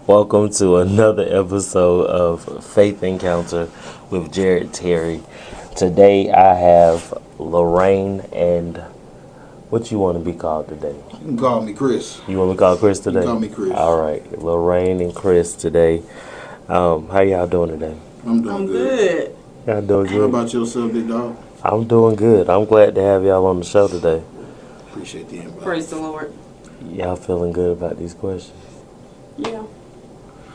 Welcome to another episode of Faith Encounter with Jared Terry. Today I have Loraine and what you want to be called today? You can call me Chris. You want to be called Chris You today? can call me Chris. All right, Loraine and Chris today. How y'all doing today? I'm doing good. Y'all doing How good? about yourself, big dog? I'm doing good. I'm glad to have y'all on the show today. Appreciate the invite. Praise the Lord. Y'all feeling good about these questions? Yeah.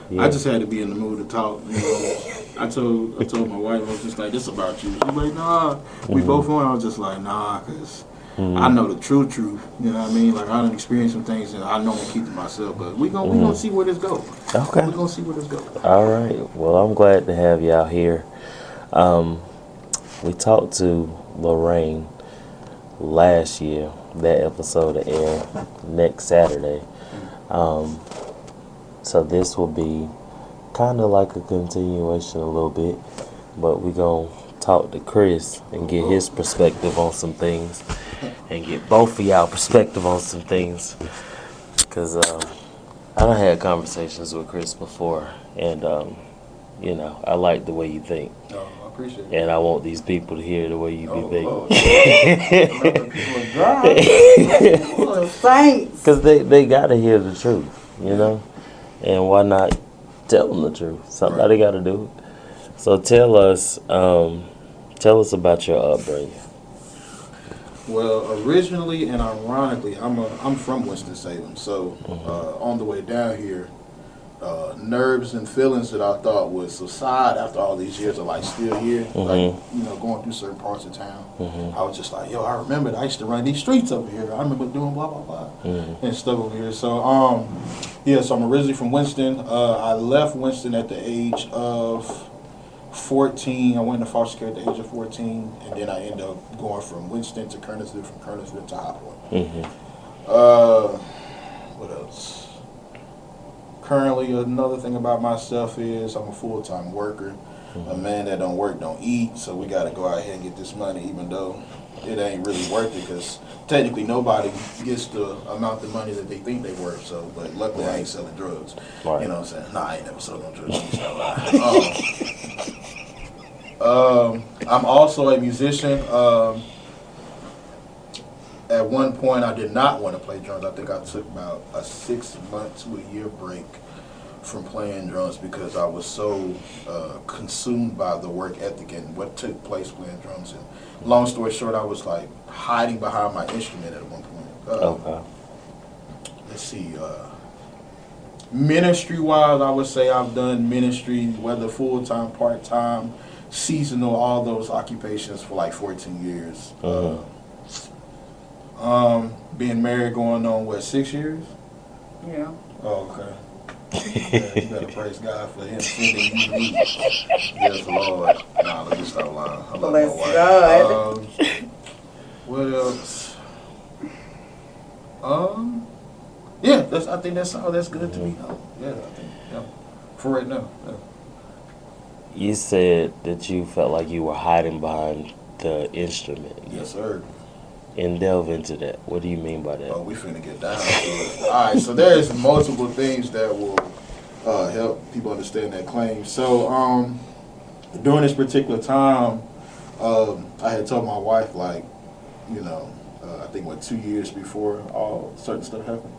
Yeah. I just had to be in the mood to talk. You know, I told my wife, I was just like, this about you. She was like, nah. We both on. I was just like, nah, because I know the truth. You know what I mean? Like, I done experienced some things and I know I'm going to keep to myself. But we gonna see where this goes. Okay. We're going to see where this goes. All right. Well, I'm glad to have y'all here. We talked to Loraine last year. That episode will air next Saturday. So this will be kind of like a continuation a little bit, but we're going to talk to Chris and get his perspective on some things and get both of y'all perspective on some things, because I done had conversations with Chris before, and you know, I like the way you think. Oh, I appreciate it. And I want these people to hear the way you be Lord. thinking. Saints. Because they got to hear the truth, you know? And why not tell them the truth? Somebody got to do it. So tell us about your upbringing. Well, originally and ironically, I'm from Winston-Salem. So on the way down here, nerves and feelings that I thought would subside after all these years are like still here. Like, you know, going through certain parts of town. I was just like, yo, I remember I used to run these streets over here. I remember doing blah blah blah and stuff over here. So so I'm originally from Winston. I left Winston at the age of 14. I went into foster care at the age of 14, and then I ended up going from Winston to Kernersville, from Kernersville to High Point. What else? Currently, another thing about myself is I'm a full-time worker. A man that don't work don't eat, so we got to go out here and get this money, even though it ain't really worth it, because technically nobody gets the amount of money that they think they worth. So, but luckily I ain't selling drugs. Right. You know what I'm saying? Nah, I ain't never sold no drugs. I'm also a musician. At one point, I did not want to play drums. I think I took about a 6 month to a year break from playing drums because I was so consumed by the work ethic and what took place playing drums. And long story short, I was like hiding behind my instrument at one point. Okay. Let's see. Ministry-wise, I would say I've done ministry, whether full-time, part-time, seasonal, all those occupations for like 14 years. Being married going on, 6 years? Yeah. Oh, okay. Yeah, you better praise God for him sending you me. Yes, Lord. Nah, let me stop lying. I love my Bless wife. God. What else? Yeah, I think that's all. That's good to me. Yeah, I think, yeah. For right now. Yeah. You said that you felt like you were hiding behind the instrument. Yes, sir. And delve into that. What do you mean by that? Oh, we finna get down to it. All right, so there's multiple things that will help people understand that claim. So during this particular time, I had told my wife, like, you know, I think 2 years before all certain stuff happened.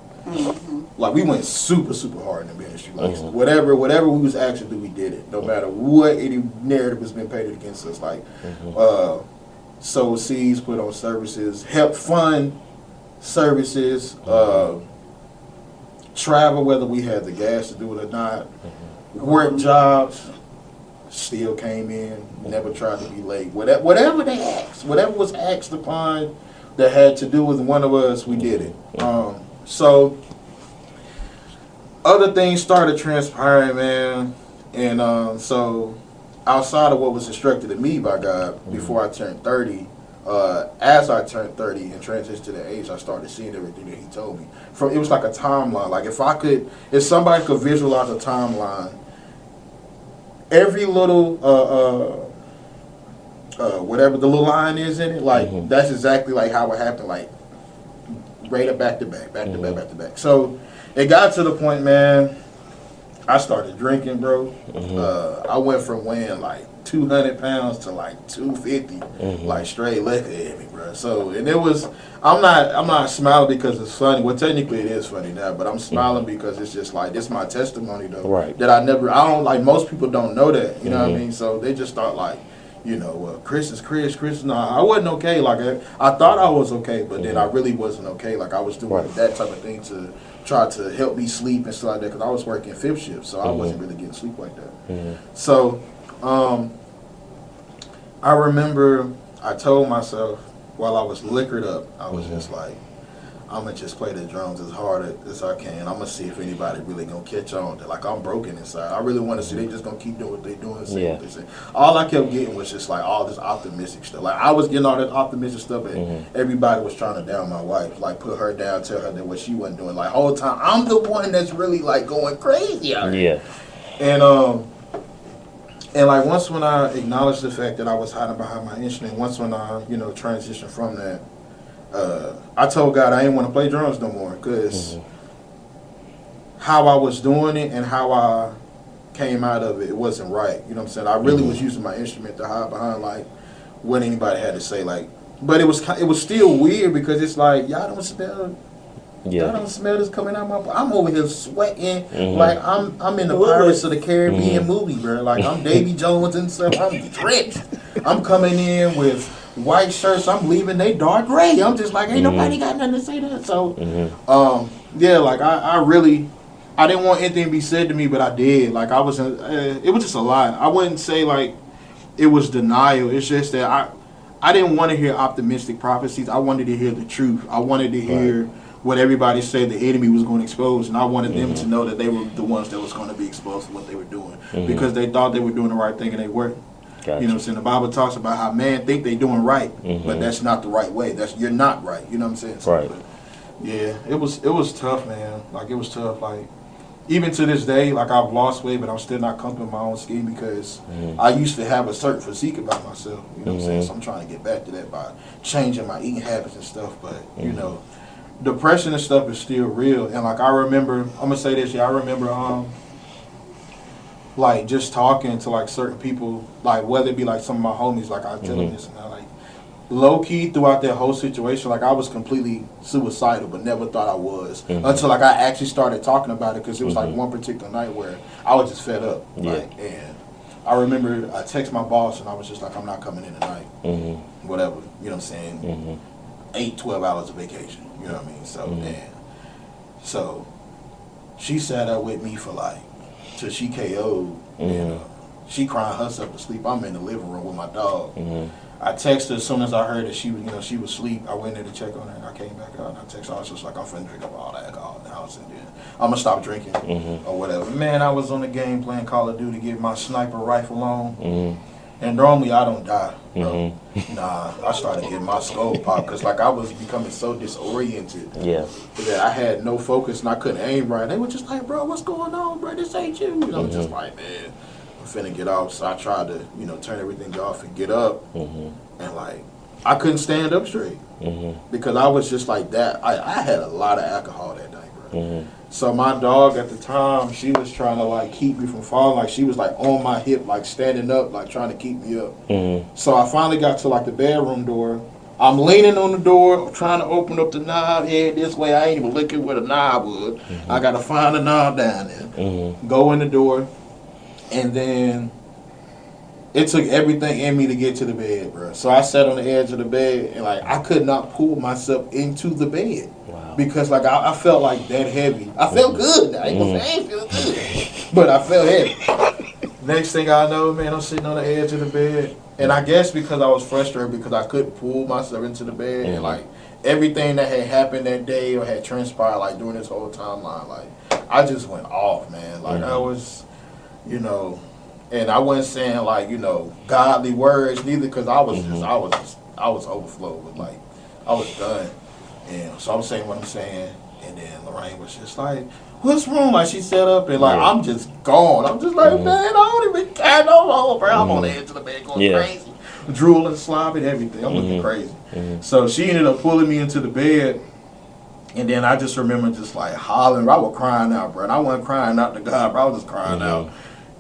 Like, we went super, super hard in the ministry. Like, whatever we was asked to do, we did it. No matter what any narrative has been painted against us. Like, sow seeds, put on services, help fund services, travel, whether we had the gas to do it or not, work jobs, still came in, never tried to be late. Whatever they asked, whatever was asked upon that had to do with one of us, we did it. So other things started transpiring, man, and so outside of what was instructed to me by God before I turned 30, as I turned 30 and transitioned to the age, I started seeing everything that he told me. It was like a timeline. Like if somebody could visualize a timeline, every little whatever the little line is in it, like that's exactly like how it happened. Like right up back to back. So it got to the point, man. I started drinking, bro. I went from weighing like 200 pounds to like 250, like straight liquor in me, bro. So, and it was, I'm not smiling because it's funny. Well, technically it is funny now, but I'm smiling because it's just like, this is my testimony though. Right. That I don't, like, most people don't know that, you know what I mean? So they just thought like, you know, Chris is Chris. Nah, I wasn't okay. Like, I thought I was okay, but then I really wasn't okay. Like, I was doing that type of thing to try to help me sleep and stuff like that, because I was working 5th shift, so I wasn't really getting sleep like that. So, I remember I told myself while I was liquored up, I was just like, I'm going to just play the drums as hard as I can. I'm going to see if anybody really going to catch on. Like, I'm broken inside. I really want to see they just going to keep doing what they doing and say what they say. All I kept getting was just, like, all this optimistic stuff. Like, I was getting all this optimistic stuff, and everybody was trying to down my wife. Like, put her down, tell her that what she wasn't doing. Like, whole time, I'm the one that's really, like, going crazy out here. Yeah. And like, once when I acknowledged the fact that I was hiding behind my instrument, once when I, you know, transitioned from that, I told God I didn't want to play drums no more, because how I was doing it and how I came out of it, it wasn't right. You know what I'm saying? I really was using my instrument to hide behind, like, what anybody had to say. Like, but it was still weird, because it's like, y'all don't smell this coming out my. I'm over here sweating like I'm in the Pirates of the Caribbean movie, bro. Like, I'm Davy Jones and stuff. I'm drenched. I'm coming in with white shirts. I'm leaving they dark gray. I'm just like, ain't nobody got nothing to say to that. So, yeah, like I didn't want anything to be said to me, but I did. Like, I was, it was just a lot. I wouldn't say like it was denial. It's just that I didn't want to hear optimistic prophecies. I wanted to hear the truth. I wanted to hear what everybody said the enemy was going to expose, and I wanted them to know that they were the ones that was going to be exposed for what they were doing, because they thought they were doing the right thing and they weren't. Gotcha. You know what I'm saying? The Bible talks about how man think they doing right, but that's not the right way. You're not right. You know what I'm saying? So, but, yeah, it was tough, man. Like, it was tough. Like, even to this day, like, I've lost weight, but I'm still not comfortable in my own skin, because I used to have a certain physique about myself. You know what I'm saying? So I'm trying to get back to that by changing my eating habits and stuff. But you know, depression and stuff is still real. And like, I remember, I'm gonna say this, I remember like, just talking to like certain people, like, whether it be like some of my homies, like, I tell them this, and I like, low key throughout that whole situation, like, I was completely suicidal, but never thought I was until like I actually started talking about it, because it was like one particular night where I was just fed up, like, and I remember I texted my boss and I was just like, I'm not coming in tonight, whatever, you know what I'm saying, 8-12 hours of vacation, you know what I mean? So and so she sat up with me for like till she KO'd, and she crying herself to sleep. I'm in the living room with my dog. I texted her as soon as I heard that she was, you know, she was asleep. I went in to check on her, and I came back out, and I texted her. I was just like, I'm finna drink up all the alcohol in the house, and then I'm gonna stop drinking or whatever. Man, I was on the game playing Call of Duty, get my sniper rifle on, and normally I don't die, bro. Nah, I started getting my skull popped, because like, I was becoming so disoriented that I had no focus and I couldn't aim right. They were just like, bro, what's going on, bro? This ain't you. And I'm just like, man, I'm finna get off. So I tried to, you know, turn everything off and get up, and like, I couldn't stand up straight, because I was just like that. I had a lot of alcohol that night, bro. So my dog at the time, she was trying to like keep me from falling. Like, she was like on my hip, like standing up, like trying to keep me up. So I finally got to like the bedroom door. I'm leaning on the door, trying to open up the knob, head this way. I ain't even looking where the knob was. I got to find the knob down there. Go in the door. And then it took everything in me to get to the bed, bro. So I sat on the edge of the bed, and like, I could not pull myself into the bed. Wow. Because like, I felt like that heavy. I felt good. I ain't feel good, but I felt heavy. Next thing I know, man, I'm sitting on the edge of the bed, and I guess because I was frustrated because I couldn't pull myself into the bed, and like, everything that had happened that day or had transpired like during this whole timeline, like, I just went off, man. Like, I was, you know. And I wasn't saying like, you know, godly words neither, because I was overflowed with like, I was done. And so I'm saying what I'm saying, and then Loraine was just like, what's wrong? Like, she sat up and like, I'm just gone. I'm just like, man, I don't even care no more, bro. I'm on the edge of the bed going crazy, drooling, slobbing, everything. I'm looking crazy. So she ended up pulling me into the bed, And then I just remember just like hollering. I was crying out, bro. And I wasn't crying out to God, bro. I was just crying out.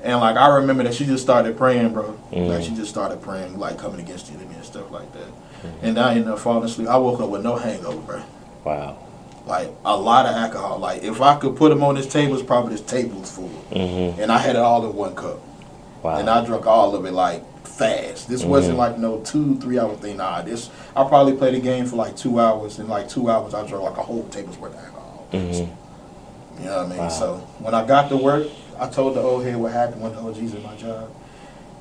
And like I remember that she just started praying, bro. Like she just started praying, like coming against the enemy and stuff like that. And I ended up falling asleep. I woke up with no hangover, bro. Wow. Like a lot of alcohol. Like if I could put them on this table, it's probably this table was full. And I had it all in one cup. Wow. And I drank all of it like fast. This wasn't like no 2-3 hour thing. Nah, I probably played the game for like 2 hours. In like 2 hours, I drank like a whole tablespoon's worth of alcohol. You know what I mean? Wow. So when I got to work, I told the old head what happened when the OG's in my job.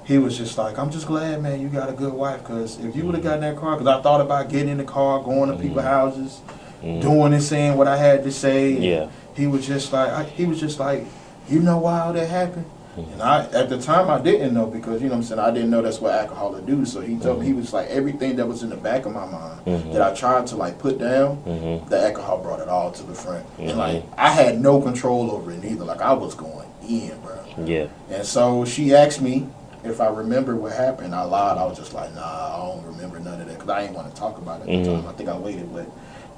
He was just like, I'm just glad, man, you got a good wife. Because if you would have gotten that car, because I thought about getting in the car, going to people's houses, doing and saying what I had to say. Yeah. He was just like, you know why all that happened? And at the time, I didn't know because, you know what I'm saying, I didn't know that's what alcohol would do. So he told me, he was like, everything that was in the back of my mind that I tried to like put down, the alcohol brought it all to the front. And like, I had no control over it either. Like, I was going in, bro. Yeah. And so she asked me if I remember what happened. I lied. I was just like, nah, I don't remember none of that because I didn't want to talk about it at the time. I think I waited,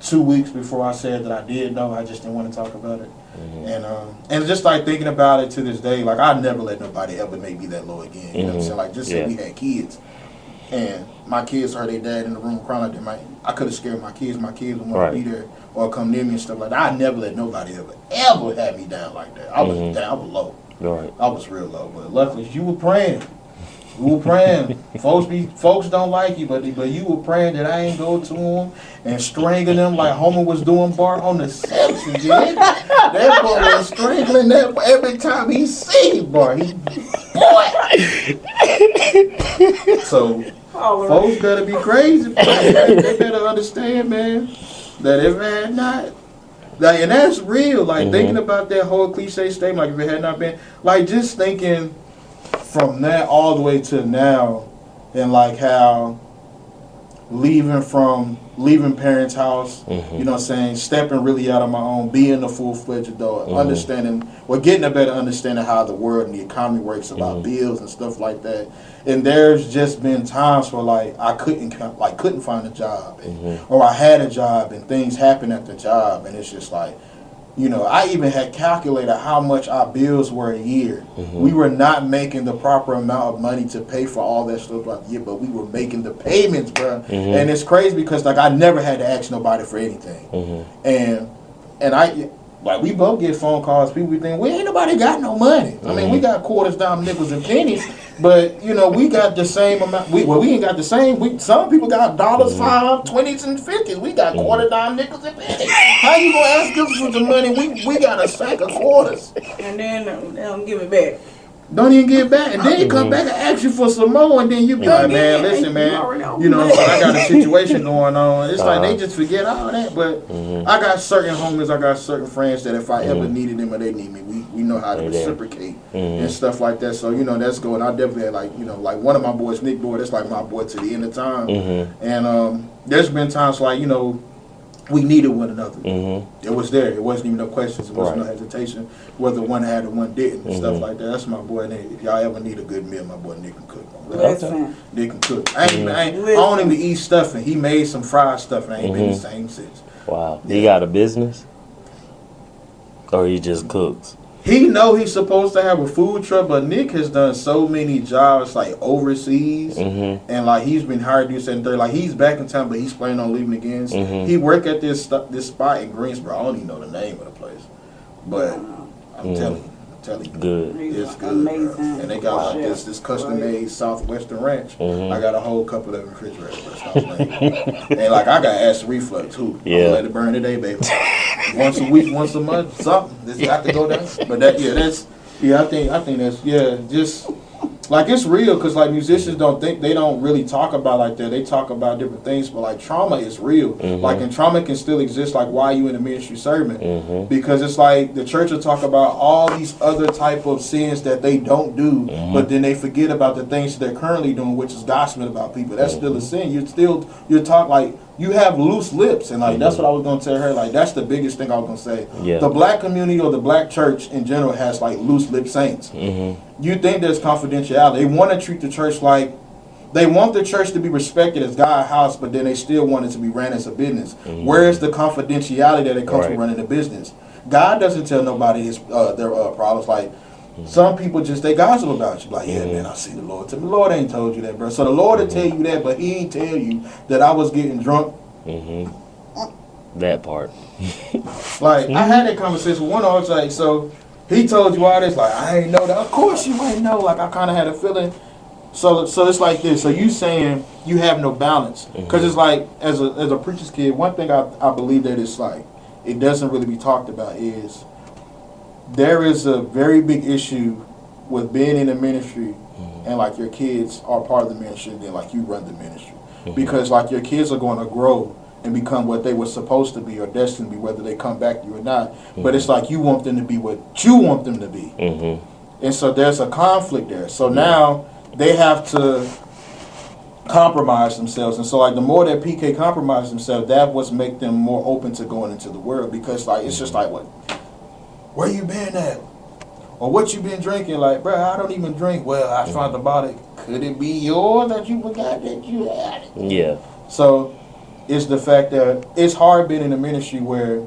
2 weeks before I said that I did know. I just didn't want to talk about it. And just like thinking about it to this day, like I never let nobody ever make me that low again. You know what I'm saying? Like just say we had kids and my kids heard their dad in the room crying like that. I could have scared my kids. My kids would want to be there or come near me and stuff like that. I never let nobody ever had me down like that. I was down. I was low. Right. I was real low. But luckily you were praying. We were praying. Folks don't like you, but you were praying that I ain't go to them and strangling them like Homer was doing Bart on the Simpsons. Yeah? That boy was strangling that every time he seen Bart. So folks better be crazy. They better understand, man, that if it had not, like, and that's real. Like thinking about that whole cliche statement, like if it had not been, like just thinking. From that all the way to now, and like how leaving parents' house, you know what I'm saying, stepping really out of my own, being a full-fledged adult, understanding, getting a better understanding how the world and the economy works about bills and stuff like that. And there's just been times where like I couldn't find a job, or I had a job and things happened at the job, and it's just like, you know, I even had calculated how much our bills were a year. We were not making the proper amount of money to pay for all that stuff like year, but we were making the payments, bro. And it's crazy because like I never had to ask nobody for anything. And I like we both get phone calls. People think we ain't nobody got no money. I mean, we got quarters, dimes, nickels, and pennies, but you know we got the same amount. We ain't got the same. Some people got dollars, 5, 20s, and 50s. We got quarter, dime, nickels, and pennies. How you gonna ask us for the money? We got a sack of quarters, And then they don't give it back. don't even get back, and then you come back and ask you for some more, and then you be like, man, listen, man, you know, so I got a situation going on. It's like they just forget all that, but I got certain homies, I got certain friends that if I ever needed them or they need me, we know how to reciprocate and stuff like that. So you know that's going. I definitely had like, you know, like one of my boys, Nick Boy, that's like my boy to the end of time. And there's been times like, you know, we needed one another. It was there. It wasn't even no questions. It wasn't no hesitation whether one had or one didn't and stuff like that. That's my boy Nick. If y'all ever need a good meal, my boy Nick can cook. Listen. Nick can cook. I don't even eat stuffing. He made some fried stuff and I ain't been the same since. Wow. He got a business? Or he just cooks? He know he's supposed to have a food truck, but Nick has done so many jobs like overseas, and like he's been hired to do certain things. Like he's back in town, but he's planning on leaving again. He work at this spot in Greensboro. I don't even know the name of the place, but I'm telling you, Good. it's good. Amazing. Bro. And they got like this custom made Southwestern ranch. I got a whole couple of refrigerators, bro. Stop playing. And like I got acid reflux too. I'm gonna let it burn today, baby. Once a week, once a month, something. It's got to go down. But I think that's just like it's real because like musicians they don't really talk about like that. They talk about different things, but like trauma is real. Like and trauma can still exist. Like why you in the ministry serving? Because it's like the church will talk about all these other type of sins that they don't do, but then they forget about the things they're currently doing, which is gossiping about people. That's still a sin. You're talk like. You have loose lips, and like that's what I was gonna tell her. Like that's the biggest thing I was gonna say. Yeah. The black community or the black church in general has like loose lip saints. You think there's confidentiality? They want to treat the church like They want the church to be respected as God's house, but then they still want it to be ran as a business. Where is the confidentiality that comes from running a business? God doesn't tell nobody his their problems. Like some people just they gossip about you. Like, yeah, man, I see the Lord. The Lord ain't told you that, bro. So the Lord will tell you that, but He ain't tell you that I was getting drunk. That part. Like I had that conversation with one. I was like, so he told you all this. Like I ain't know that. Of course you ain't know. Like I kind of had a feeling. So it's like this. So you saying you have no balance because it's like as a preacher's kid. One thing I believe that it's like it doesn't really be talked about is there is a very big issue with being in the ministry and like your kids are part of the ministry and then like you run the ministry because like your kids are going to grow and become what they were supposed to be or destined to be, whether they come back to you or not. But it's like you want them to be what you want them to be. And so there's a conflict there. So now they have to compromise themselves. And so like the more that PK compromise themselves, that was make them more open to going into the world because like it's just like what where you been at? Or what you been drinking? Like, bro, I don't even drink. Well, I found about it. Could it be yours that you forgot that you had it? Yeah. So it's the fact that it's hard being in a ministry where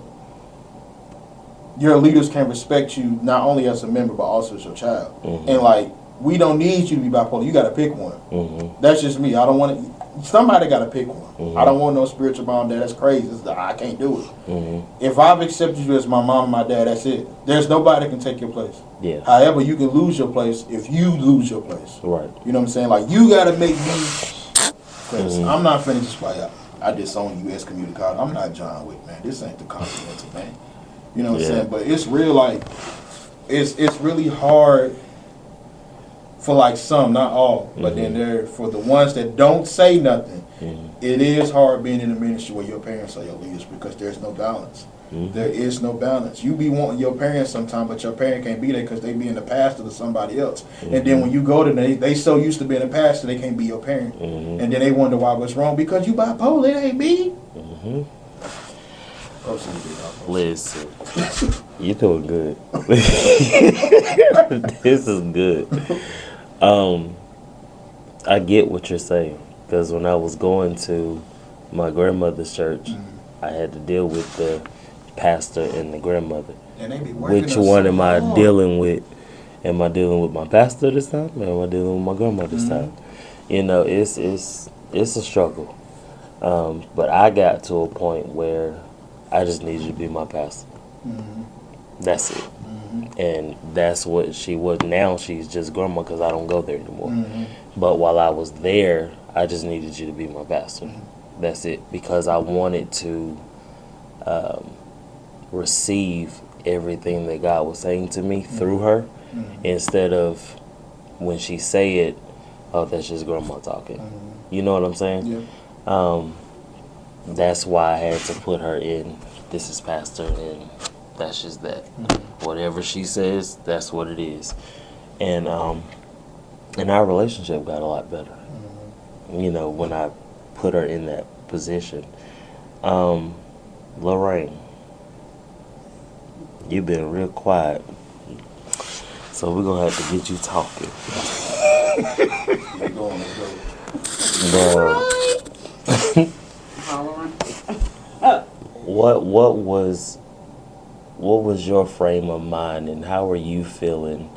your leaders can respect you not only as a member but also as your child. And like we don't need you to be bipolar. You got to pick one. That's just me. I don't want to. Somebody got to pick one. I don't want no spiritual mom, dad. That's crazy. I can't do it. If I've accepted you as my mom and my dad, that's it. There's nobody can take your place. Yeah. However, you can lose your place if you lose your place. Right. You know what I'm saying? Like you got to make me. Because I'm not finna just like I disown you as community college. I'm not John Wick, man. This ain't the continental thing. You know what I'm saying? But it's real like it's really hard. For like some, not all, but then there for the ones that don't say nothing, it is hard being in a ministry where your parents are your leaders because there's no balance. There is no balance. You be wanting your parents sometime, but your parent can't be there because they being the pastor to somebody else. And then when you go to them, they so used to being a pastor, they can't be your parent. And then they wonder why what's wrong because you bipolar, it ain't me. Listen, you're doing good. This is good. I get what you're saying because when I was going to my grandmother's church, I had to deal with the pastor and the grandmother. And they be working Which one am I dealing with? Am I dealing with my pastor this time, or am I dealing with my grandma this time? You know, it's a struggle. But I got to a point where I just need you to be my pastor. That's it. And that's what she was. Now she's just grandma because I don't go there anymore. But while I was there, I just needed you to be my pastor. That's it. Because I wanted to receive everything that God was saying to me through her instead of when she say it, oh, that's just grandma talking. You know what I'm saying? Yeah. That's why I had to put her in, this is pastor, and that's just that. Whatever she says, that's what it is. And our relationship got a lot better. You know, when I put her in that position. Loraine, you've been real quiet. So we're going to have to get you talking. What was your frame of mind and how were you feeling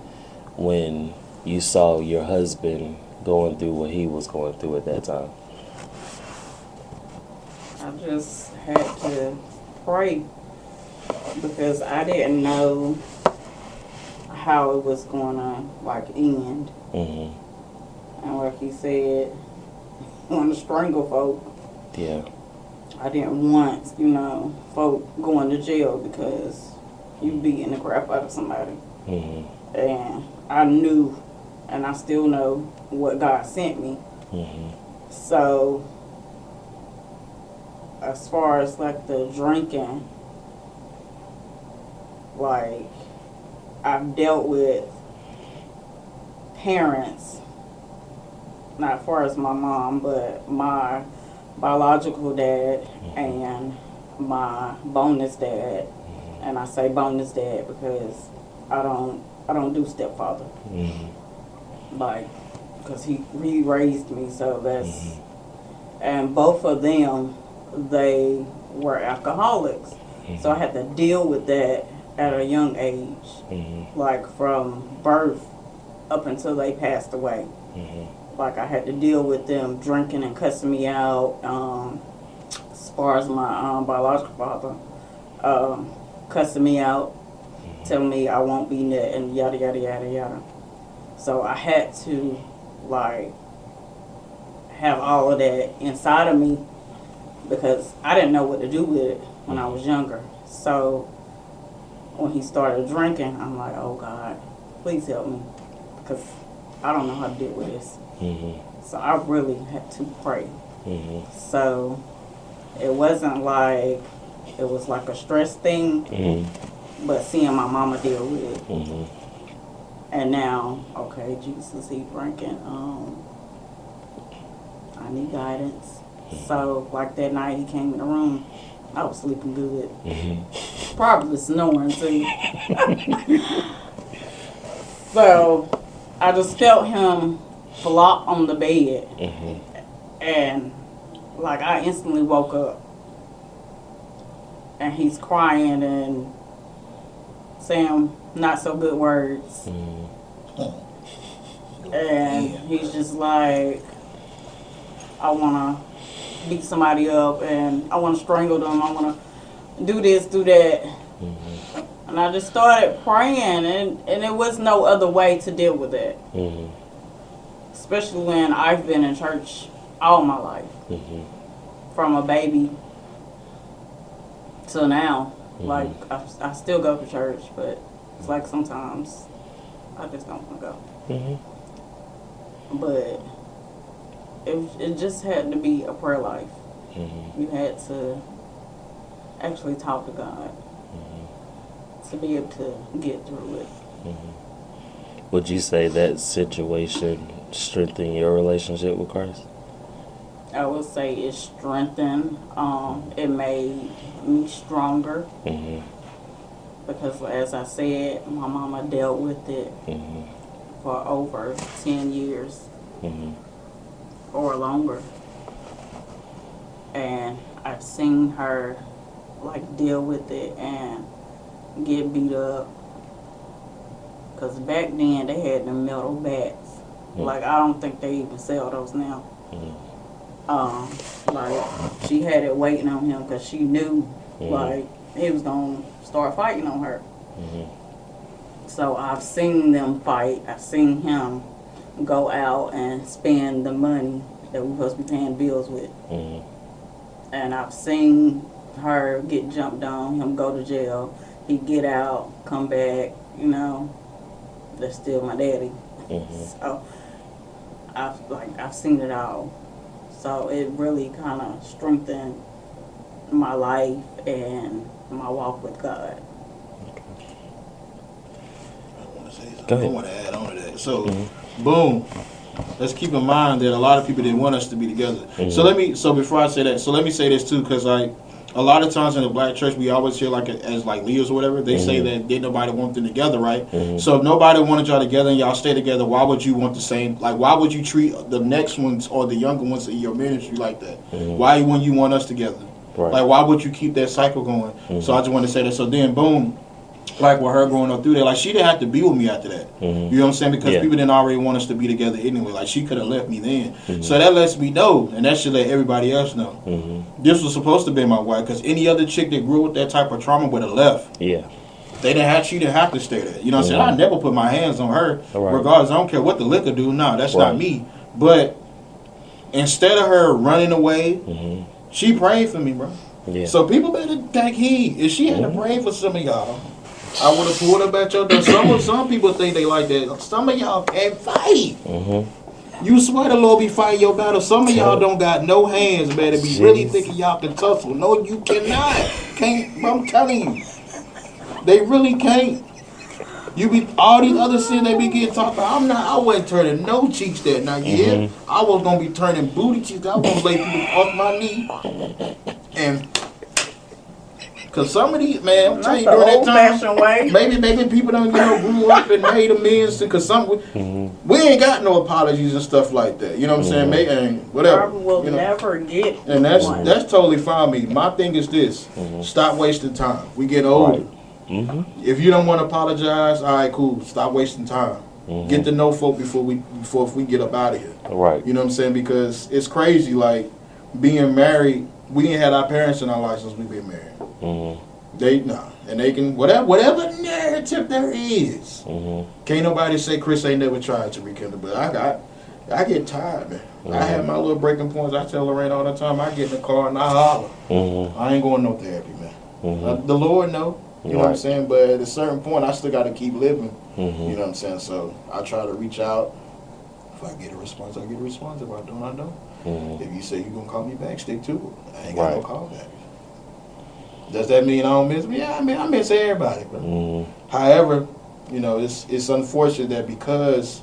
when you saw your husband going through what he was going through at that time? I just had to pray because I didn't know how it was going to like end. And like he said, want to strangle folk. Yeah. I didn't want, folk going to jail because you beating the crap out of somebody. And I knew, and I still know what God sent me. So, as far as like the drinking, like I've dealt with parents, not as far as my mom, but my biological dad and my bonus dad. And I say bonus dad because I don't do stepfather. Like, because he raised me, so that's, and both of them, they were alcoholics. So I had to deal with that at a young age, like from birth up until they passed away. Like I had to deal with them drinking and cussing me out. As far as my biological father, cussing me out, telling me I won't be net and yada yada yada yada. So I had to like have all of that inside of me because I didn't know what to do with it when I was younger. So when he started drinking, I'm like, oh God, please help me because I don't know how to deal with this. So I really had to pray. So it wasn't like it was like a stress thing, but seeing my mama deal with it. And now, okay, Jesus, he drinking. I need guidance. So like that night he came in the room, I was sleeping good. Probably snoring too. So I just felt him flop on the bed. And like I instantly woke up. And he's crying and saying not so good words. And he's just like, I want to beat somebody up and I want to strangle them. I want to do this, do that. And I just started praying, and it was no other way to deal with it. Especially when I've been in church all my life. From a baby till now. Like, I still go to church, but it's like sometimes I just don't want to go. But it just had to be a prayer life. You had to actually talk to God to be able to get through it. Would you say that situation strengthened your relationship with Christ? I would say it strengthened. It made me stronger. Because as I said, my mama dealt with it for over 10 years or longer. And I've seen her like deal with it and get beat up. Because back then they had them metal bats. Like I don't think they even sell those now. Like she had it waiting on him because she knew like he was gonna start fighting on her. So I've seen them fight. I've seen him go out and spend the money that we're supposed to be paying bills with. And I've seen her get jumped on, him go to jail, he get out, come back, you know, that's still my daddy. So I've seen it all. So it really kind of strengthened my life and my walk with God. I want to add on to that. So, boom. Let's keep in mind that a lot of people didn't want us to be together. So before I say that, let me say this too, because like a lot of times in the black church, we always hear like as like leaders or whatever, they say that didn't nobody want them together, right? So if nobody wanted y'all together and y'all stay together, why would you want the same? Like why would you treat the next ones or the younger ones in your ministry like that? Why wouldn't you want us together? Like why would you keep that cycle going? So I just want to say that. So then, boom. Like with her growing up through there, like she didn't have to be with me after that. You know what I'm saying? Because people didn't already want us to be together anyway. Like she could have left me then. So that lets me know, and that should let everybody else know. This was supposed to be my wife, because any other chick that grew with that type of trauma would have left. She didn't have to stay there. You know what I'm saying? I never put my hands on her, regardless. I don't care what the liquor do. No, that's not me. But instead of her running away, she prayed for me, bro. So people better take heed. If she had to pray for some of y'all, I would have pulled up at your door. Some people think they like that. Some of y'all can't fight. You swear the Lord be fighting your battle. Some of y'all don't got no hands, man. To be really thinking y'all can tussle. No, you cannot. Can't. I'm telling you, they really can't. You be all these other sins they be getting talked about. I wasn't turning no cheeks that night. I was gonna be turning booty cheeks. I was gonna lay people off my knee and. Cause some of these, man, I'm telling That's you, the during that old-fashioned time, way. maybe people don't grew up and made amends. Cause we ain't got no apologies and stuff like that. You know what I'm saying? And whatever. Probably will you know? never get And one. that's totally fine with me. My thing is this: stop wasting time. We get older. Right. If you don't want to apologize, all right, cool. Stop wasting time. Get to know folk before we get up out of here. Right. You know what I'm saying? Because it's crazy, like being married. We ain't had our parents in our life since we been married. And they can whatever narrative there is. Can't nobody say Chris ain't never tried to rekindle, but I get tired, man. I have my little breaking points. I tell Loraine all the time. I get in the car and I holler. I ain't going no therapy, man. The Lord know. You know what I'm saying? But at a certain point, I still got to keep living. You know what I'm saying? So I try to reach out. If I get a response, I get a response. If I don't, I don't. If you say you're going to call me back, stick to it. I ain't got no call back. Does that mean I don't miss me? Yeah, I miss everybody. But however, you know, it's unfortunate that because,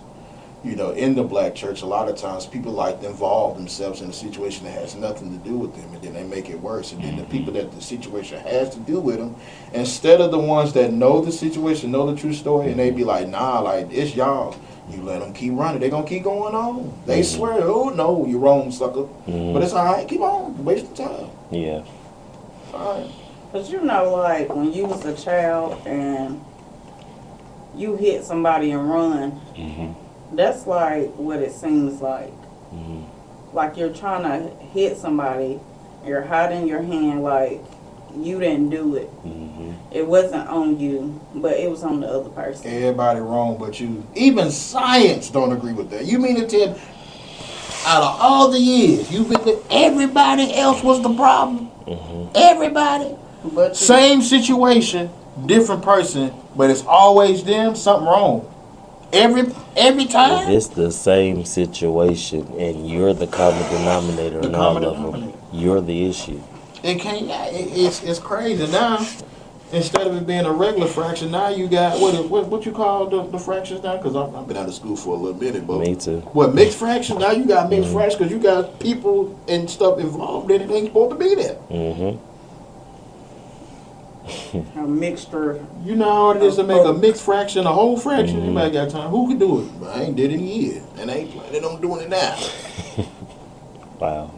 you know, in the black church, a lot of times people like to involve themselves in a situation that has nothing to do with them, and then they make it worse. And then the people that the situation has to do with them, instead of the ones that know the situation, know the true story, and they be like, nah, like, it's y'all. You let them keep running. They going to keep going on. They swear, oh, no, you're wrong, sucker. But it's all right. Keep on. Waste the time. Yeah. All right. But you know, like, when you was a child and you hit somebody and run, that's like what it seems like. Like you're trying to hit somebody, you're hiding your hand like you didn't do it. It wasn't on you, but it was on the other person. Everybody wrong but you. Even science don't agree with that. You mean to tell, out of all the years, you've been with everybody else was the problem? Everybody? But Same situation, different person, but it's always them, something wrong. Every time? If it's the same situation and you're the common denominator in all of them, you're the issue. It can't. It's crazy now. Instead of it being a regular fraction, now you got what you call the fractions now? Because I've been out of school for a little minute, but Me too. What, mixed fractions? Now you got mixed fractions because you got people and stuff involved in it ain't supposed to be there. a mixture. You know how it is to make a mixed fraction a whole fraction. Anybody got time? Who can do it? But I ain't did it in years, and I ain't planning on doing it now. Wow.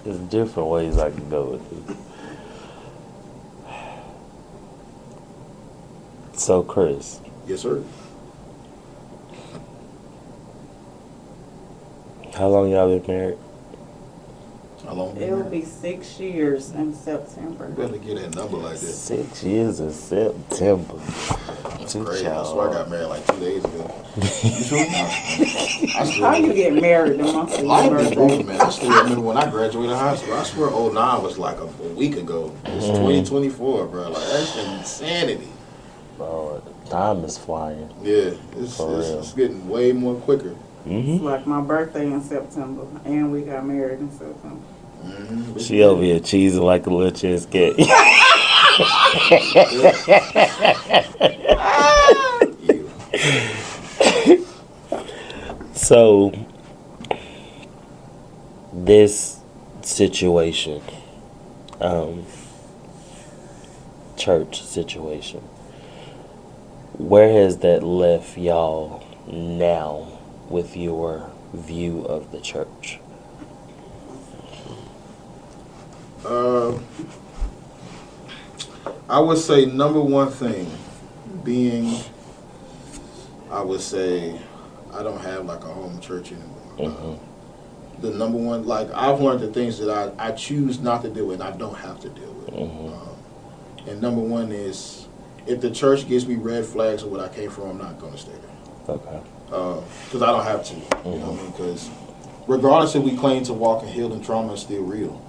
There's different ways I can go with it. So, Chris, Yes, sir. how long y'all been married? How long? It will be 6 years in September. You better get that number like that. 6 years in September. That's crazy. I swear I got married like 2 days ago. You sure? I still How you get married the month of your Life is birthday? moving, man. I still remember when I graduated high school. I swear 09 was like a week ago. It's 2024, bro. Like, that's insanity. Lord, time is flying. Yeah, For real. it's getting way more quicker. It's like my birthday in September, and we got married in September. She over here cheesing like a little cheesecake. So, this situation, church situation, where has that left y'all now with your view of the church? I would say number one thing being, I would say I don't have like a home church anymore. The number one, like I've learned the things that I choose not to deal with and I don't have to deal with. And number one is if the church gives me red flags of what I came from, I'm not going to stay there. Okay. Because I don't have to. You know what I mean? Because regardless if we claim to walk in healing, trauma is still real.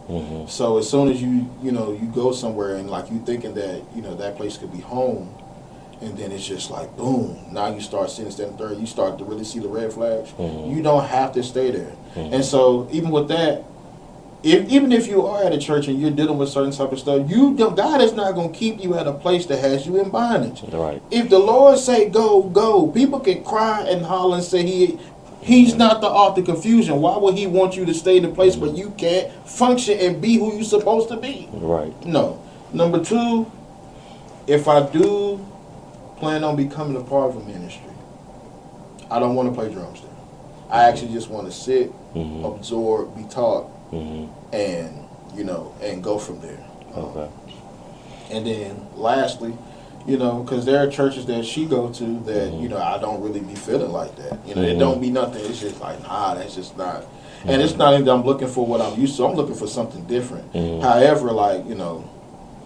So as soon as you go somewhere and like you thinking that, that place could be home, and then it's just like, boom, now you start seeing this, that, and third, you start to really see the red flags. You don't have to stay there. And so even with that, even if you are at a church and you're dealing with certain type of stuff, God is not going to keep you at a place that has you in bondage. Right. If the Lord say go, go. People can cry and holler and say He's not the author of confusion. Why would he want you to stay in a place where you can't function and be who you're supposed to be? Right. No. Number two, if I do plan on becoming a part of a ministry, I don't want to play drums there. I actually just want to sit, absorb, be taught, and, you know, and go from there. Okay. And then lastly, you know, because there are churches that she go to that, you know, I don't really be feeling like that. You know, it don't be nothing. It's just like, nah, that's just not. And it's not even that I'm looking for what I'm used to. I'm looking for something different. However, like, you know,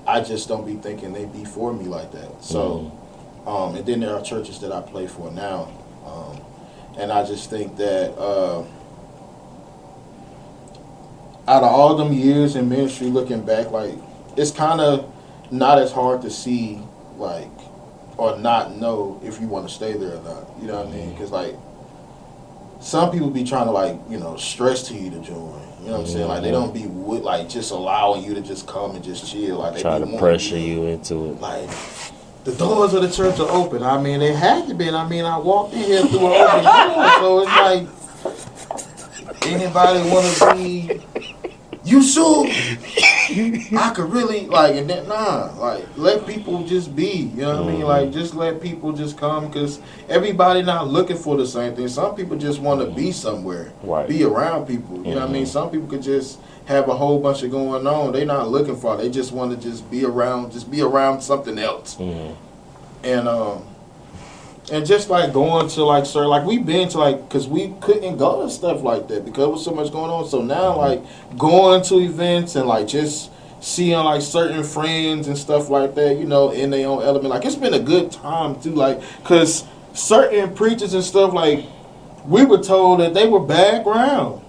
I just don't be thinking they be for me like that. So, and then there are churches that I play for now. And I just think that out of all them years in ministry, looking back, like, it's kind of not as hard to see, like, or not know if you want to stay there or not. You know what I mean? Because, like, some people be trying to, like, you know, stress to you to join. You know what I'm saying? Like, they don't be, like, just allowing you to just come and just chill. Like, they try be to wanting pressure you into it. Like, the doors of the church are open. I mean, they had to be. I mean, I walked in here through an open door. So it's like, anybody want to be, you sure? I could really, like, and then, like, let people just be. You know what I mean? Like, just let people just come, because everybody not looking for the same thing. Some people just want to be somewhere, be around people. You know what I mean? Some people could just have a whole bunch of going on. They not looking for it. They just want to just be around something else. And just like going to, like, sir, like, we've been to, like, because we couldn't go to stuff like that because there was so much going on. So now, like, going to events and, like, just seeing, like, certain friends and stuff like that, you know, in their own element. Like, it's been a good time too, like, because certain preachers and stuff, like, we were told that they were background.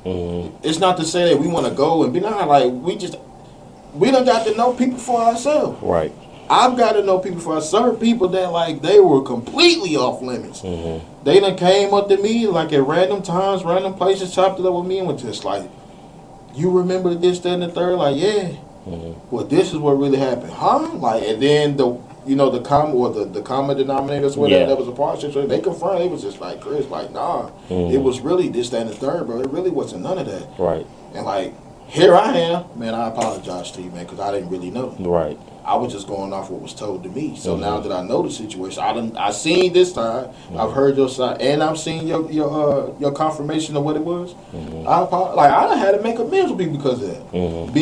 It's not to say that we want to go and be like, we done got to know people for ourselves. Right. I've got to know people for certain people that, like, they were completely off limits. They done came up to me, like, at random times, random places, chopped it up with me and was just like, you remember this, that, and the third? Like, yeah. Well, this is what really happened. Huh? Like, and then the common denominators that was a part of the situation, they confirmed. It was just like, Chris, like, nah, it was really this, that, and the third, bro. It really wasn't none of that. Right. And, like, here I am. Man, I apologize to you, man, because I didn't really know. Right. I was just going off what was told to me. So now that I know the situation, I seen this time. I've heard your side, and I've seen your confirmation of what it was. I had to make amends with people because of that.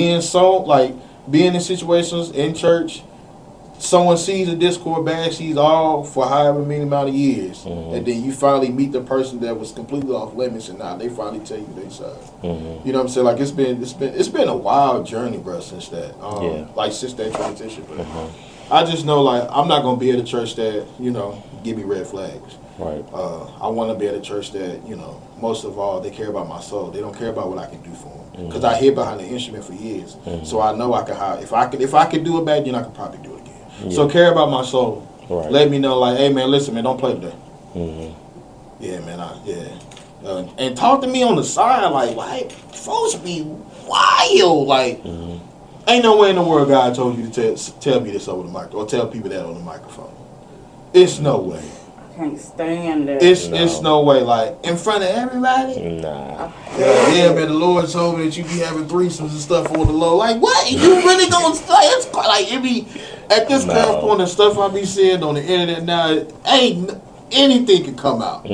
Being in situations in church, someone sees a Discord badge, sees all for however many amount of years, and then you finally meet the person that was completely off limits, and now they finally tell you their side. You know what I'm saying? Like, it's been a wild journey, bro, since that. Like, since that transition. But I just know, like, I'm not gonna be at a church that, you know, give me red flags. Right. I want to be at a church that, you know, most of all, they care about my soul. They don't care about what I can do for them, because I hid behind the instrument for years. So I know I can hide. If I could do it bad, then I could probably do it again. So care about my soul. Right. Let me know, like, hey, man, listen, man, don't play today. Yeah, man, and talk to me on the side, like folks be wild, like, ain't no way in the world God told you to tell me this over the microphone, or tell people that on the microphone. It's no way. I can't stand that. It's no way, like, in front of everybody. Nah. Yeah, man, the Lord told me that you be having threesomes and stuff on the low. Like, what? You really gonna say? It's like, it be at this point, the stuff I be seeing on the internet now, anything can come out.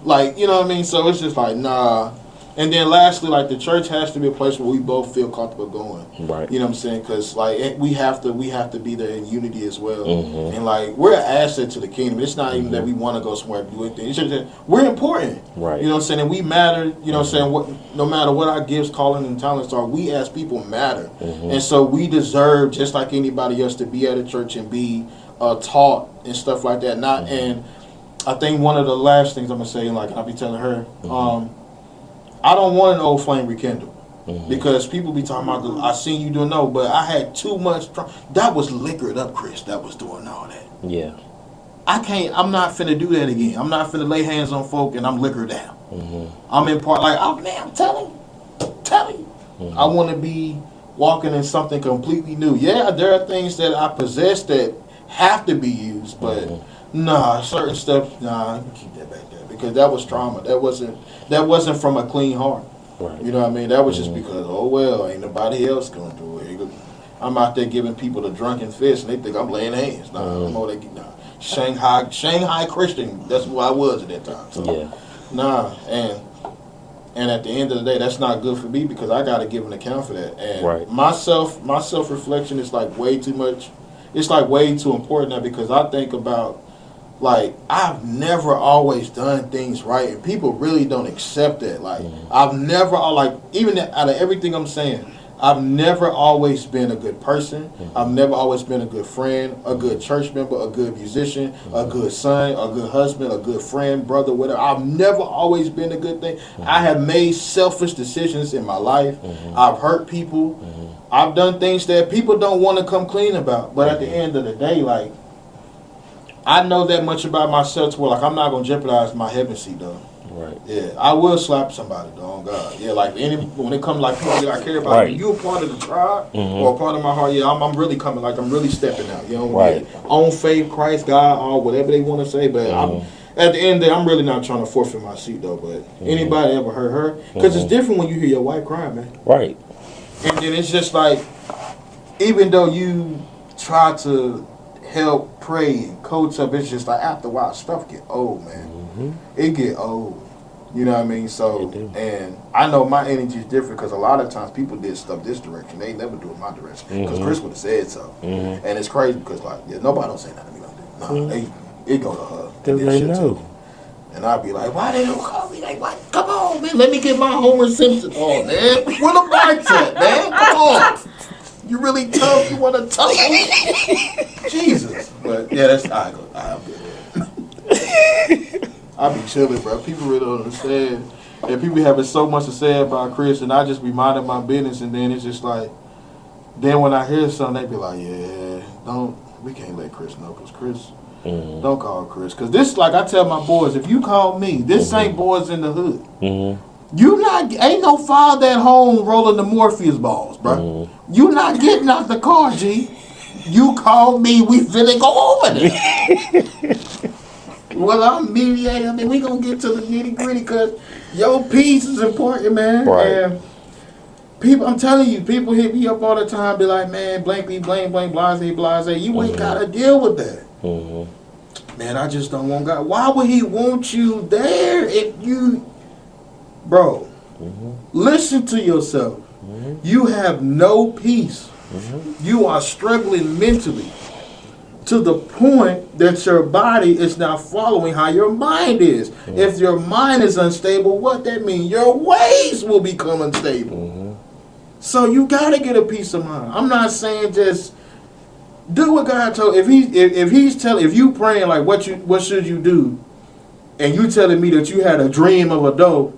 Like, you know what I mean? So it's just like, nah. And then lastly, like, the church has to be a place where we both feel comfortable going. Right. You know what I'm saying? Because, like, we have to be there in unity as well. And, like, we're an asset to the kingdom. It's not even that we want to go somewhere and do anything. It's just that we're important. Right. You know what I'm saying? And we matter. You know what I'm saying? No matter what our gifts, calling, and talents are, we as people matter. And so we deserve, just like anybody else, to be at a church and be taught and stuff like that. And I think one of the last things I'm going to say, like, I'll be telling her, I don't want an old flame rekindled. Because people be talking about, I seen you doing but I had too much. That was liquored up, Chris, that was doing all that. Yeah. I'm not finna do that again. I'm not finna lay hands on folk and I'm liquored down. I'm in part, like, oh man, I'm telling you. I want to be walking in something completely new. Yeah, there are things that I possess that have to be used, but Nah, certain stuff. Nah, I can keep that back there because that was trauma. That wasn't from a clean heart. Right. You know what I mean? That was just because, oh well, ain't nobody else gonna do it. I'm out there giving people the drunken fist, and they think I'm laying hands. Nah, I'm over there. Nah. Shanghai Christian. That's who I was at that time. So, Yeah. nah, and at the end of the day, that's not good for me because I got to give an account for that. And Right. my self reflection is like way too much. It's like way too important now because I think about like I've never always done things right, and people really don't accept that. Like I've never even out of everything I'm saying, I've never always been a good person. I've never always been a good friend, a good church member, a good musician, a good son, a good husband, a good friend, brother, whatever. I've never always been a good thing. I have made selfish decisions in my life. I've hurt people. I've done things that people don't want to come clean about. But at the end of the day, like, I know that much about myself to where, like, I'm not going to jeopardize my heaven seat, though. Right. Yeah, I will slap somebody, though, on God. Yeah, like, when it comes to, like, people that I care about, Right. if you a part of the tribe or a part of my heart, yeah, I'm really coming, like, I'm really stepping out, you know what I mean? Right. On faith, Christ, God, or whatever they want to say, but at the end of the day, I'm really not trying to forfeit my seat, though, but anybody ever hurt her? Because it's different when you hear your wife crying, man. Right. And then it's just like, even though you try to help pray and coach up, it's just like after a while stuff get old, man. It get old. You know what I mean? So, and I know my energy is different because a lot of times people did stuff this direction. They never do it my direction because Chris would have said so. And it's crazy because like, yeah, nobody don't say nothing to me like that. Nah, it go to her. Because they know. And I'd be like, why they don't call me? Like, what? Come on, man. Let me get my Homer Simpson on, man. Where the bikes at, man? Come on. You really tough? You want to tussle? Jesus. But, yeah, that's how I go. I'm good. I be chilling, bro. People really don't understand. And people having so much to say about Chris, and I just be minding my business, and then it's just like, then when I hear something, they be like, yeah, we can't let Chris know, because Chris, don't call Chris. Because this, like I tell my boys, if you call me, this ain't boys in the hood. Ain't no father at home rolling the Morpheus balls, bro. You not getting out the car, G. You call me, we finna go over there. Well, I'm mediating. I mean, we gonna get to the nitty gritty because your piece is important, man. Right. And people, I'm telling you, people hit me up all the time, be like, man, blank, blase, blase. You ain't gotta deal with that. Man, I just don't want God. Why would he want you there if you, bro? Listen to yourself. You have no peace. You are struggling mentally to the point that your body is not following how your mind is. If your mind is unstable, what that means? Your ways will become unstable. So you gotta get a peace of mind. I'm not saying just do what God told. If you praying like what should you do, and you telling me that you had a dream of a door,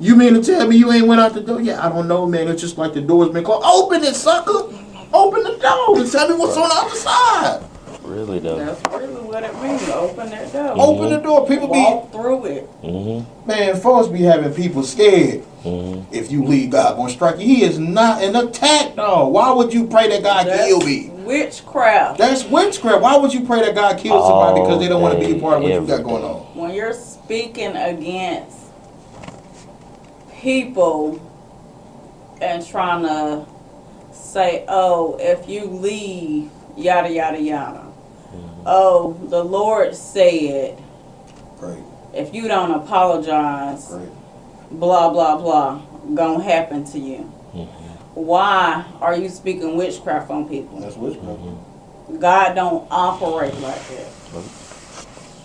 you mean to tell me you ain't went out the door? Yeah, I don't know, man. It's just like the door's been closed. Open it, sucker. Open the door and tell me what's on the other side. Really though. That's really what it means. Open that door. Open the door. People Walk through it. Man, folks be having people scared. If you leave, God gonna strike you. He is not an attack, dog. Why would you pray that God kill me? Witchcraft. That's witchcraft. Why would you pray that God kill somebody because they don't want to be a part of what you got going on? When you're speaking against people and trying to say, oh, if you leave, yada, yada, yada. Oh, the Lord said, Right. if you don't apologize, Right. blah, blah, blah, gonna happen to you. Why are you speaking witchcraft on people? That's witchcraft. God don't operate like that.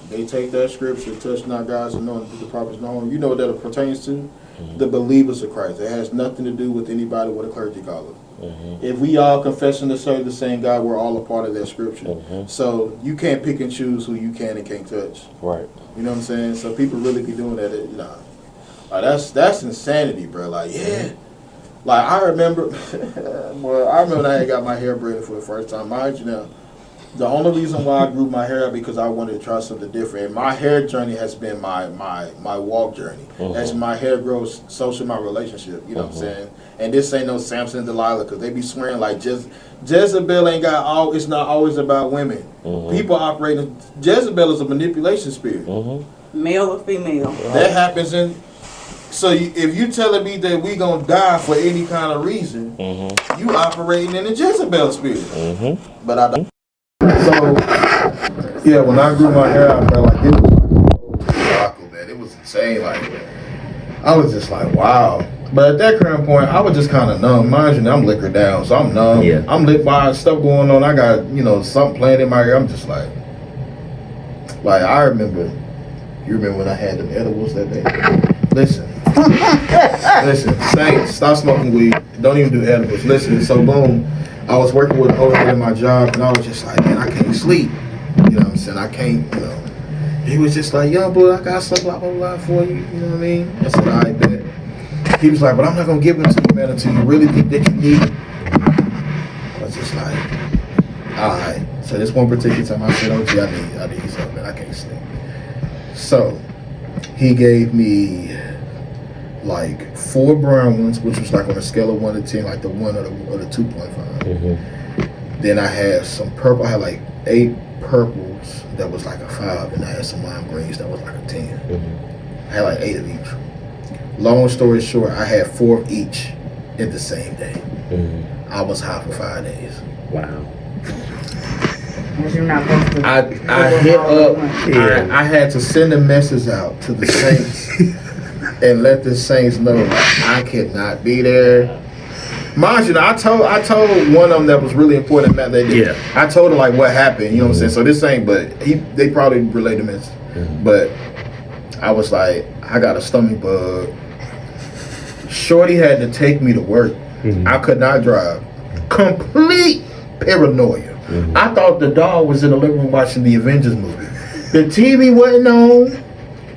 They take that scripture, touch not God's anointed, the prophets know. You know what that pertains to? The believers of Christ. It has nothing to do with anybody with a clergy collar. If we all confessing to serve the same God, we're all a part of that scripture. So you can't pick and choose who you can and can't touch. Right. You know what I'm saying? So people really be doing that. Like that's insanity, bro. Like, yeah. Like, I remember, well, I remember when I had got my hair braided for the first time. Mind you now, the only reason why I grew my hair out because I wanted to try something different. And my hair journey has been my walk journey. As my hair grows, so should my relationship. You know what I'm saying? And this ain't no Samson Delilah, because they be swearing like Jezebel ain't got all. It's not always about women. People operating. Jezebel is a manipulation spirit. Male or female. That happens in. So if you telling me that we gonna die for any kind of reason, you operating in the Jezebel spirit. But I don't. So yeah, when I grew my hair out, bro, like it was like, man, it was insane. Like I was just like, wow. But at that current point, I was just kind of numb. Mind you, I'm liquored down, so I'm numb. Yeah. I'm lit by stuff going on. I got, something playing in my ear. I'm just like I remember. You remember when I had them edibles that day? Listen, Saints, stop smoking weed. Don't even do edibles. Listen, so boom, I was working with a whole in my job, and I was just like, man, I can't sleep. You know what I'm saying? I can't, He was just like, young boy, I got some blah, blah, blah for you. You know what I mean? I said, all right, bet. He was like, but I'm not going to give them to you, man, until you really think that you need it. I was just like, all right. So this one particular time I said, oh, gee, I need something, man. I can't sleep. So he gave me like 4 brown ones, which was like on a scale of 1 to 10, like the 1 or the 2.5. Then I had some purple. I had like 8 purples that was like a 5, and I had some lime greens that was like a 10. I had like 8 of each. Long story short, I had 4 of each in the same day. I was high for 5 days. Wow. You're not supposed to I hit up. I had to send a message out to the Saints and let the Saints know like, I could not be there. Mind you, I told one of them that was really important that they did. Yeah. I told her like what happened. You know what I'm saying? So this ain't, but they probably relayed the message. But I was like, I got a stomach bug. Shorty had to take me to work. I could not drive. Complete paranoia. I thought the dog was in the living room watching the Avengers movie. The TV wasn't on.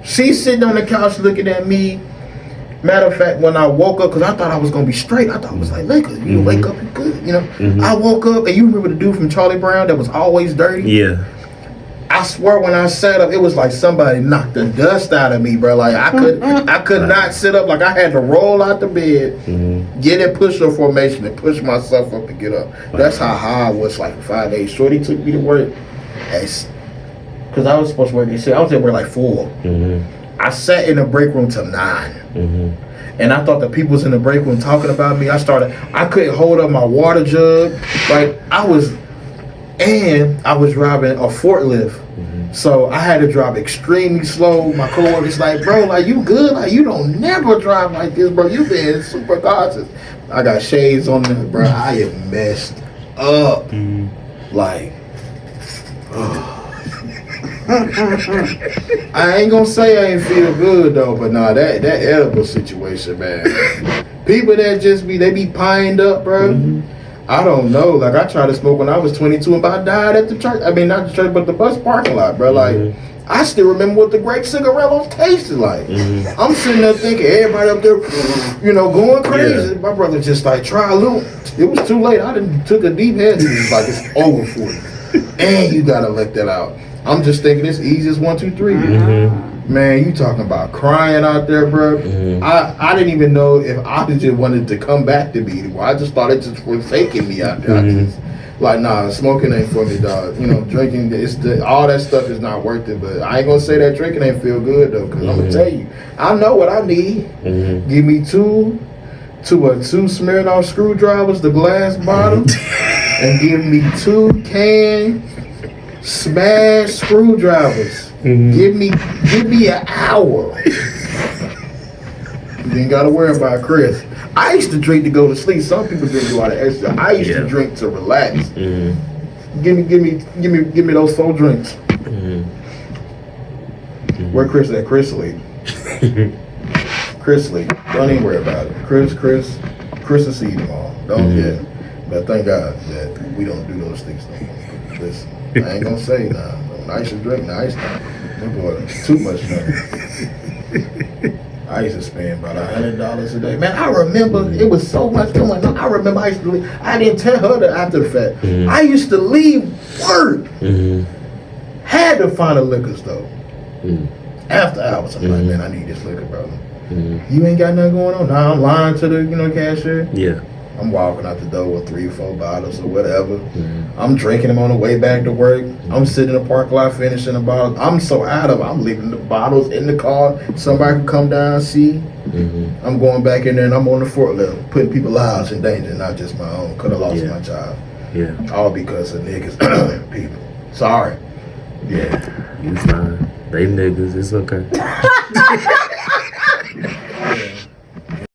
She's sitting on the couch looking at me. Matter of fact, when I woke up, because I thought I was going to be straight. I thought it was like, look, you wake up, you good, I woke up, and you remember the dude from Charlie Brown that was always dirty? Yeah. I swear when I sat up, it was like somebody knocked the dust out of me, bro. Like I could not sit up. Like I had to roll out the bed, get in push-up formation, and push myself up to get up. That's how high I was like for 5 days. Shorty took me to work, because I was supposed to work at 6. I was at work like 4. I sat in the break room till 9. And I thought the people was in the break room talking about me. I couldn't hold up my water jug. Like I was driving a forklift. So I had to drive extremely slow. My coworker's like, bro, like you good? Like you don't never drive like this, bro. You been super cautious. I got shades on there, bro. I am messed up. Like, I ain't gonna say I ain't feel good though, but nah, that edible situation, man. People that they be pined up, bro. I don't know. Like I tried to smoke when I was 22 and about died at the church. I mean, not the church, but the bus parking lot, bro. Like I still remember what the grape cigarillos tasted like. I'm sitting there thinking everybody up there, going crazy. Yeah. My brother just like try a little. It was too late. I done took a deep head. He was like, it's over for you, and you gotta let that out. I'm just thinking it's easy as 1, 2, 3. Man, you talking about crying out there, bro. I didn't even know if oxygen wanted to come back to me anymore. I just thought it just forsaking me out there. Like, nah, smoking ain't for me, dog. Drinking, all that stuff is not worth it. But I ain't gonna say that drinking ain't feel good though, because I'm gonna tell you, I know what I need. Give me two Smirnoff screwdrivers, the glass bottom, and give me 2 can smash screwdrivers. Give me an hour. You ain't gotta worry about Chris. I used to drink to go to sleep. Some people drink a lot of extra. I used to drink to relax. Give me those 4 drinks. Where Chris at? Chris sleep. Chris sleep. Don't even worry about it. Chris will see you tomorrow. Don't But thank God that we don't do those things no more. Listen, I ain't gonna say nah. I used to drink. Nah, I used to. Boy, too much money. I used to spend about $100 a day. Man, I remember it was so much going on. I remember I used to leave. I didn't tell her that after the fact. I used to leave work. Had to find a liquor store. After hours, I'm like, man, I need this liquor, bro. You ain't got nothing going on. Now I'm lying to the cashier. Yeah. I'm walking out the door with 3-4 bottles or whatever. I'm drinking them on the way back to work. I'm sitting in the parking lot finishing the bottles. I'm so out of it. I'm leaving the bottles in the car. Somebody can come down and see. I'm going back in there and I'm on the forklift, putting people's lives in danger, not just my own. Could have lost my job. Yeah. All because of niggas. People. Sorry. Yeah. You fine. They niggas. It's okay.